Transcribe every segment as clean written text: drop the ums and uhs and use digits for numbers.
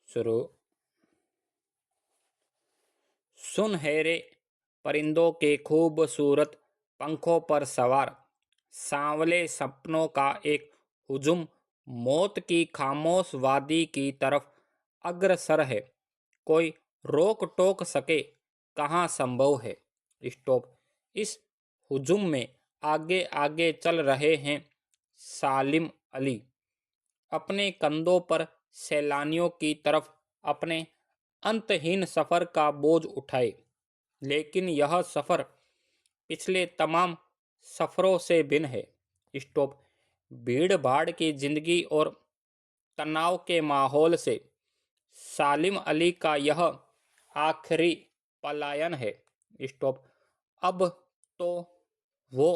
शुरू। सुनहरे परिंदों के खूबसूरत पंखों पर सवार सांवले सपनों का एक हुजूम मौत की खामोश वादी की तरफ अग्रसर है। कोई रोक टोक सके कहाँ संभव है। स्टॉप। इस हुजूम में आगे आगे चल रहे हैं सालिम अली, अपने कंधों पर सैलानियों की तरफ अपने अंतहीन सफर का बोझ उठाए। लेकिन यह सफर पिछले तमाम सफरों से भिन्न है। स्टॉप। भीड़ भाड़ की जिंदगी और तनाव के माहौल से सालिम अली का यह आखिरी पलायन है। स्टॉप। अब तो वो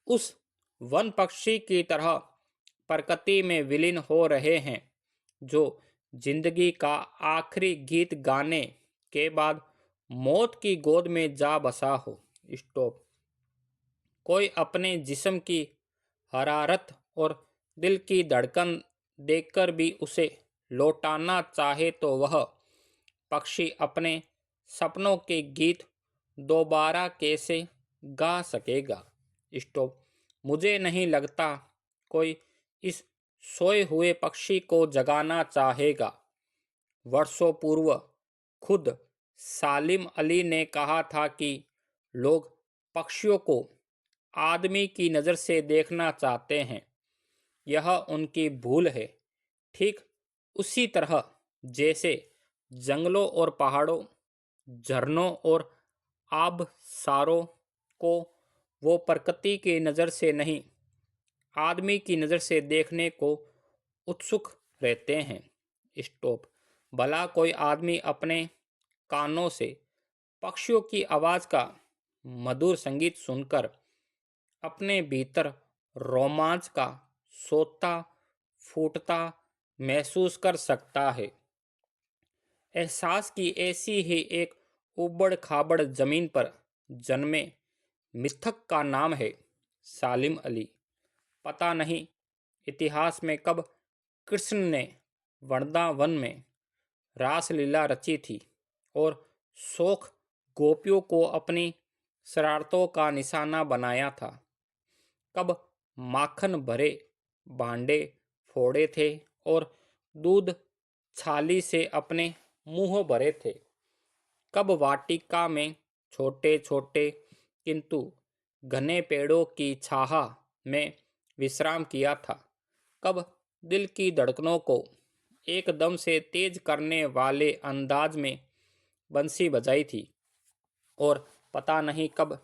उस वन पक्षी की तरह प्रकृति में विलीन हो रहे हैं जो जिंदगी का आखिरी गीत गाने के बाद मौत की गोद में जा बसा हो। स्टॉप। कोई अपने जिस्म की हरारत और दिल की धड़कन देखकर भी उसे लौटाना चाहे तो वह पक्षी अपने सपनों के गीत दोबारा कैसे गा सकेगा। स्टॉप। मुझे नहीं लगता कोई इस सोए हुए पक्षी को जगाना चाहेगा। वर्षों पूर्व खुद सालिम अली ने कहा था कि लोग पक्षियों को आदमी की नज़र से देखना चाहते हैं। यह उनकी भूल है। ठीक उसी तरह जैसे जंगलों और पहाड़ों, झरनों और आबशारों को वो प्रकृति की नज़र से नहीं, आदमी की नज़र से देखने को उत्सुक रहते हैं। स्टॉप। भला कोई आदमी अपने कानों से पक्षियों की आवाज़ का मधुर संगीत सुनकर अपने भीतर रोमांच का सोता फूटता महसूस कर सकता है। एहसास की ऐसी ही एक उबड़ खाबड़ जमीन पर जन्मे मिथक का नाम है सालिम अली। पता नहीं इतिहास में कब कृष्ण ने वृंदावन में रासलीला रची थी और शौक गोपियों को अपनी शरारतों का निशाना बनाया था। कब माखन भरे भांडे फोड़े थे और दूध छाली से अपने मुंह भरे थे। कब वाटिका में छोटे छोटे किंतु घने पेड़ों की छाह में विश्राम किया था। कब दिल की धड़कनों को एकदम से तेज करने वाले अंदाज में बंसी बजाई थी। और पता नहीं कब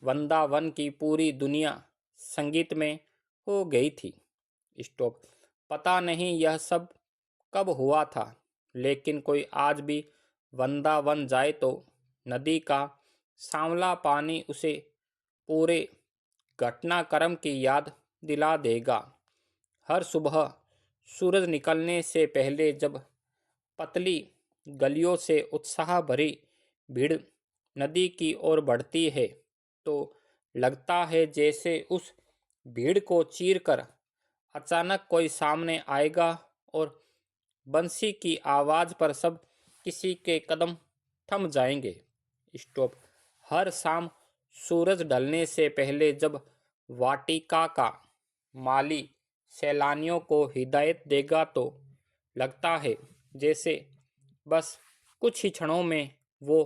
वृंदावन की पूरी दुनिया संगीत में हो गई थी। स्टॉप। पता नहीं यह सब कब हुआ था, लेकिन कोई आज भी वृंदावन जाए तो नदी का सांवला पानी उसे पूरे घटनाक्रम की याद दिला देगा। हर सुबह सूरज निकलने से पहले जब पतली गलियों से उत्साह भरी भीड़ नदी की ओर बढ़ती है तो लगता है जैसे उस भीड़ को चीरकर अचानक कोई सामने आएगा और बंसी की आवाज़ पर सब किसी के कदम थम जाएंगे। स्टॉप। हर शाम सूरज ढलने से पहले जब वाटिका का माली सैलानियों को हिदायत देगा तो लगता है जैसे बस कुछ ही क्षणों में वो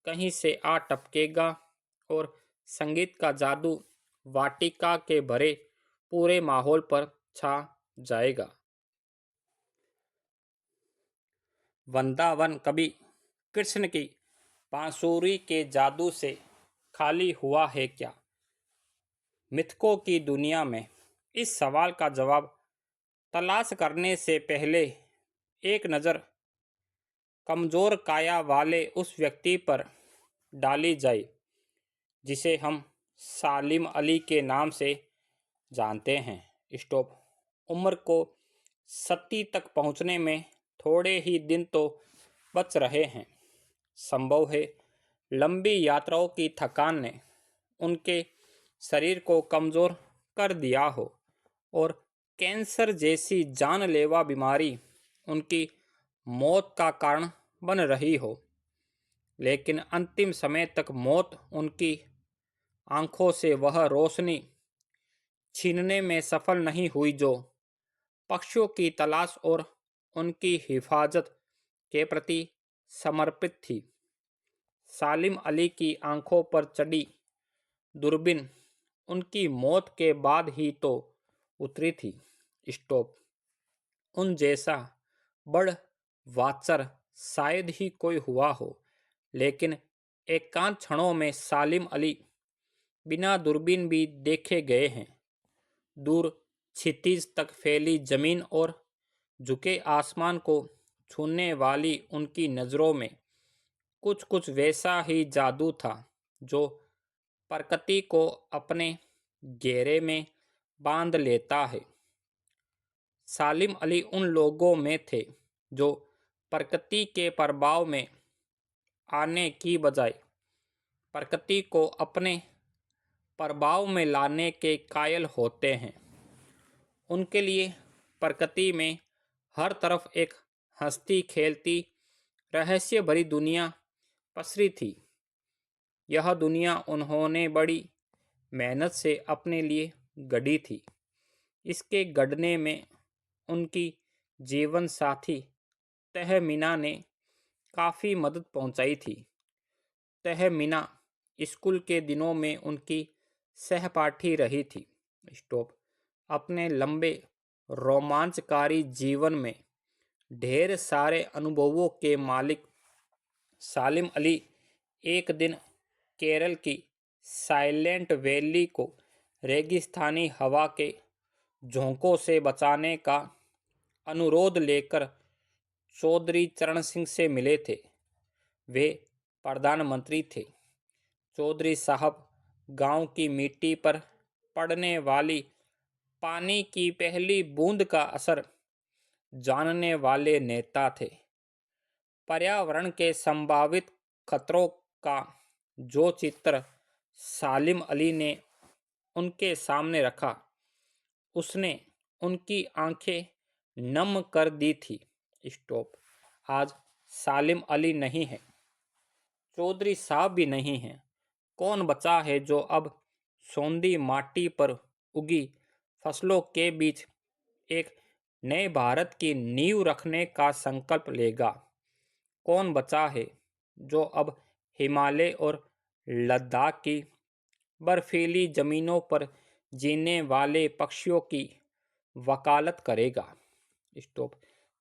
कहीं से आ टपकेगा और संगीत का जादू वाटिका के भरे पूरे माहौल पर छा जाएगा। वृंदावन कभी कृष्ण की बांसुरी के जादू से खाली हुआ है क्या? मिथकों की दुनिया में इस सवाल का जवाब तलाश करने से पहले एक नज़र कमज़ोर काया वाले उस व्यक्ति पर डाली जाए जिसे हम सालिम अली के नाम से जानते हैं। स्टॉप। उम्र को 70 तक पहुंचने में थोड़े ही दिन तो बच रहे हैं। संभव है लंबी यात्राओं की थकान ने उनके शरीर को कमज़ोर कर दिया हो और कैंसर जैसी जानलेवा बीमारी उनकी मौत का कारण बन रही हो, लेकिन अंतिम समय तक मौत उनकी आंखों से वह रोशनी छीनने में सफल नहीं हुई जो पक्षियों की तलाश और उनकी हिफाजत के प्रति समर्पित थी। सालिम अली की आंखों पर चढ़ी दूरबीन उनकी मौत के बाद ही तो उतरी थी। स्टॉप। उन जैसा बड़ वाचर शायद ही कोई हुआ हो, लेकिन एकांत क्षणों में सालिम अली बिना दूरबीन भी देखे गए हैं। दूर क्षितिज तक फैली जमीन और झुके आसमान को छूने वाली उनकी नज़रों में कुछ कुछ वैसा ही जादू था जो प्रकृति को अपने घेरे में बांध लेता है। सालिम अली उन लोगों में थे जो प्रकृति के प्रभाव में आने की बजाय प्रकृति को अपने प्रभाव में लाने के कायल होते हैं। उनके लिए प्रकृति में हर तरफ एक हंसती खेलती रहस्य भरी दुनिया पसरी थी। यह दुनिया उन्होंने बड़ी मेहनत से अपने लिए गढ़ी थी। इसके गढ़ने में उनकी जीवन साथी तहमीना ने काफ़ी मदद पहुंचाई थी। तहमीना स्कूल के दिनों में उनकी सहपाठी रही थी। स्टॉप। अपने लंबे रोमांचकारी जीवन में ढेर सारे अनुभवों के मालिक सालिम अली एक दिन केरल की साइलेंट वैली को रेगिस्तानी हवा के झोंकों से बचाने का अनुरोध लेकर चौधरी चरण सिंह से मिले थे। वे प्रधानमंत्री थे। चौधरी साहब गांव की मिट्टी पर पड़ने वाली पानी की पहली बूंद का असर जानने वाले नेता थे। पर्यावरण के संभावित खतरों का जो चित्र सालिम अली ने उनके सामने रखा, उसने उनकी आंखें नम कर दी थी। स्टॉप। आज सालिम अली नहीं है, चौधरी साहब भी नहीं हैं। कौन बचा है जो अब सौंधी माटी पर उगी फसलों के बीच एक नए भारत की नींव रखने का संकल्प लेगा? कौन बचा है जो अब हिमालय और लद्दाख की बर्फीली जमीनों पर जीने वाले पक्षियों की वकालत करेगा? स्टॉप।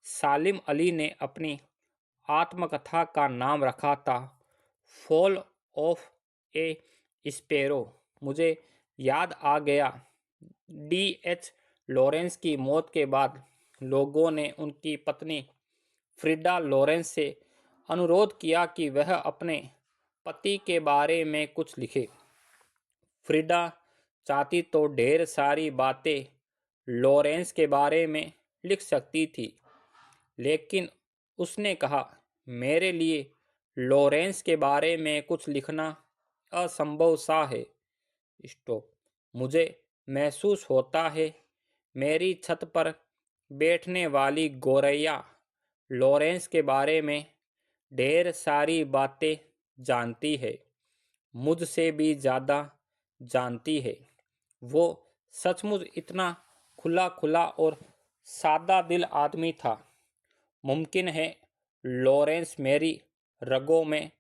सालिम अली ने अपनी आत्मकथा का नाम रखा था फॉल ऑफ ए स्पैरो। मुझे याद आ गया, D.H. लॉरेंस की मौत के बाद लोगों ने उनकी पत्नी फ्रीडा लॉरेंस से अनुरोध किया कि वह अपने पति के बारे में कुछ लिखे। फ्रीडा चाहती तो ढेर सारी बातें लॉरेंस के बारे में लिख सकती थी, लेकिन उसने कहा, मेरे लिए लॉरेंस के बारे में कुछ लिखना असंभव सा है। स्टॉप। मुझे महसूस होता है मेरी छत पर बैठने वाली गोरैया लॉरेंस के बारे में ढेर सारी बातें जानती है, मुझसे भी ज़्यादा जानती है। वो सचमुच इतना खुला खुला और सादा दिल आदमी था। मुमकिन है लॉरेंस मेरी रगों में,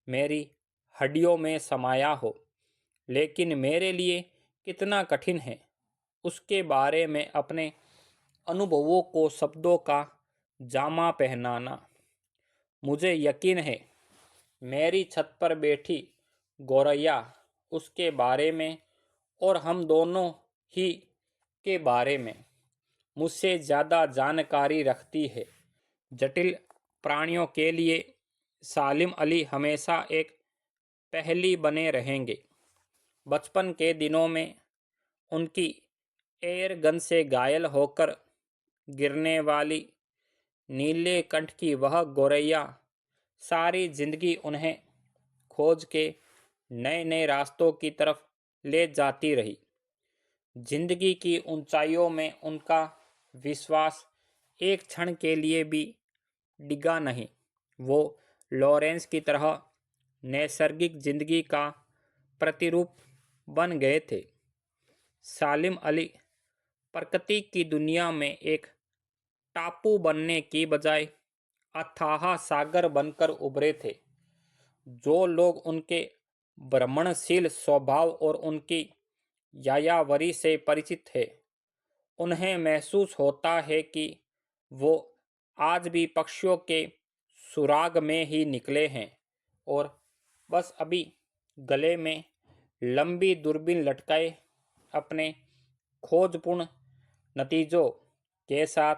मेरी हड्डियों में समाया हो, लेकिन मेरे लिए कितना कठिन है उसके बारे में अपने अनुभवों को शब्दों का जामा पहनाना। मुझे यकीन है मेरी छत पर बैठी गोरैया उसके बारे में और हम दोनों ही के बारे में मुझसे ज़्यादा जानकारी रखती है। जटिल प्राणियों के लिए सालिम अली हमेशा एक पहेली बने रहेंगे। बचपन के दिनों में उनकी एयर गन से घायल होकर गिरने वाली नीले कंठ की वह गोरैया सारी जिंदगी उन्हें खोज के नए नए रास्तों की तरफ ले जाती रही। जिंदगी की ऊंचाइयों में उनका विश्वास एक क्षण के लिए भी डिगा नहीं। वो लॉरेंस की तरह नैसर्गिक जिंदगी का प्रतिरूप बन गए थे। सालिम अली प्रकृति की दुनिया में एक टापू बनने की बजाय अथाह सागर बनकर उभरे थे। जो लोग उनके भ्रमणशील स्वभाव और उनकी यायावरी से परिचित थे, उन्हें महसूस होता है कि वो आज भी पक्षियों के सुराग में ही निकले हैं और बस अभी गले में लंबी दूरबीन लटकाए अपने खोजपूर्ण नतीजों के साथ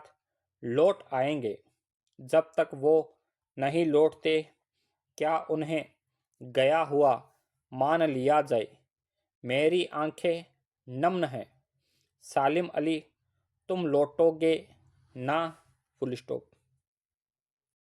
लौट आएंगे। जब तक वो नहीं लौटते, क्या उन्हें गया हुआ मान लिया जाए? मेरी आंखें नम्न हैं सालिम अली, तुम लौटोगे ना? Full stop.